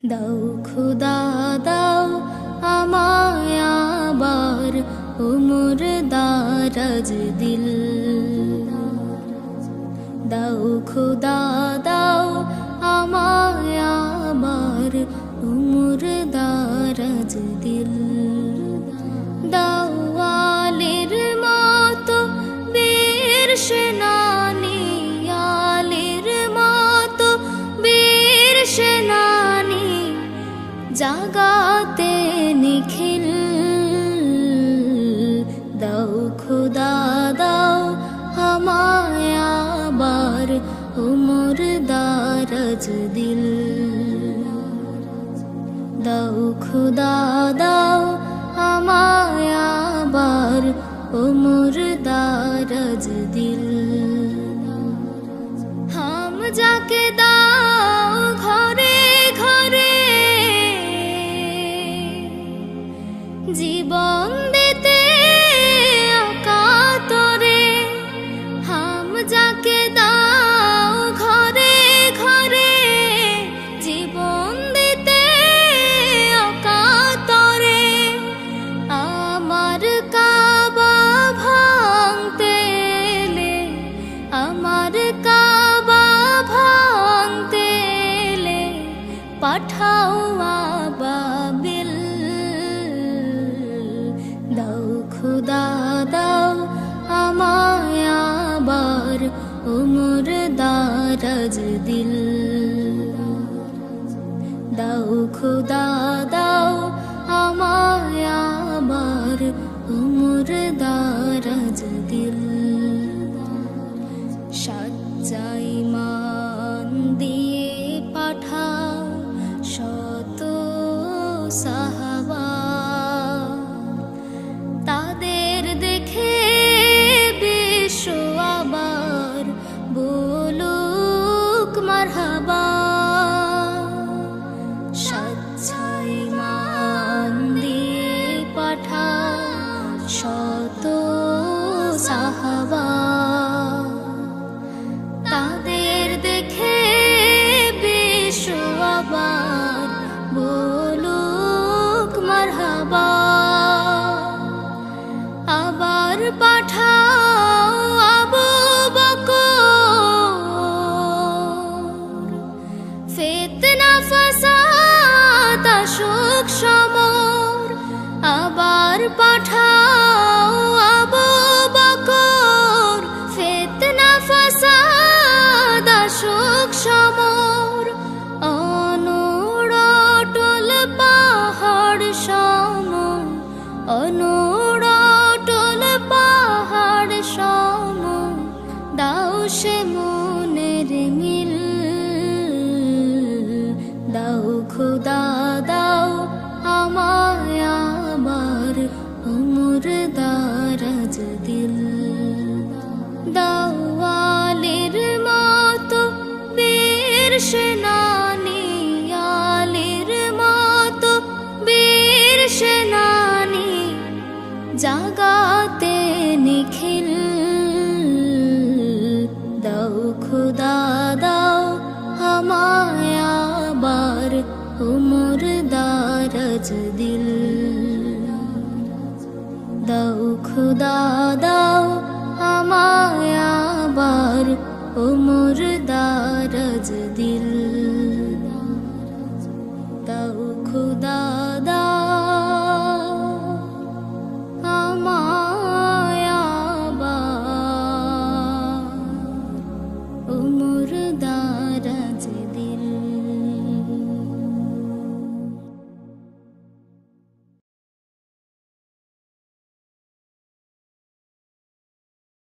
দাও খুদা দাও আমায় আবার উমর দারাজ দিল। দাও খুদা দাও আমায় আবার উমর দারাজ দিল। দাও আলীর মতো বীর সেনানী, আলীর মতো বীর সেনানী জাগাতে নিখিল। দাও খুদা দাও আমায় আবার উমর দারাজ দিল। দাও খুদা দাও আমায় আবার উমর দারাজ দিল। হাম যাকে দাও ঘরে ঘরে জীবন দিতে অকাতরে। হাম যাকে দাও ঘরে ঘরে জীবন দিতে অকাতরে। আমার কাবা ভাঙতে এলে, আমার কাবা ভাঙতে এলে পাঠাও আবাবিল। দাও খুদা দাও আমায় আবার উমর দারাজ দিল। দাও খুদা দাও আমায় আবার উমর দারাজ দিল। সাচ্চা ঈমান দিয়ে পাঠাও শত সাহাবা। তাদের দেখে বিশ্ব আবার বলুক মারহাবা। সাচ্চা ঈমান দিয়ে পাঠাও শত সাহাবা। তাদের দেখে বিশ্ব আবার বলুক মারহাবা। আবার পাঠাও আবু বকর, ফিতনা ফাসাদ আসুক সমর। আবার পাঠাও আবু বকর, ফিতনা ফাসাদ আসুক সমর। অনুড়টল পাহাড় সম, অনুড়টল পাহাড় সম দাও সে মনের মিল। দাও খুদা দাও আমায় আবার উমর দারাজ দিল। দাও আলীর মতো বীর সেনানী, আলীর মতো বীর সেনানী জাগাতে নিখিল। দাও খুদা দাও আমায় আবার উমর দারাজ দিল। দাও খুদা দাও আমায় আবার উমর দারাজ দিল।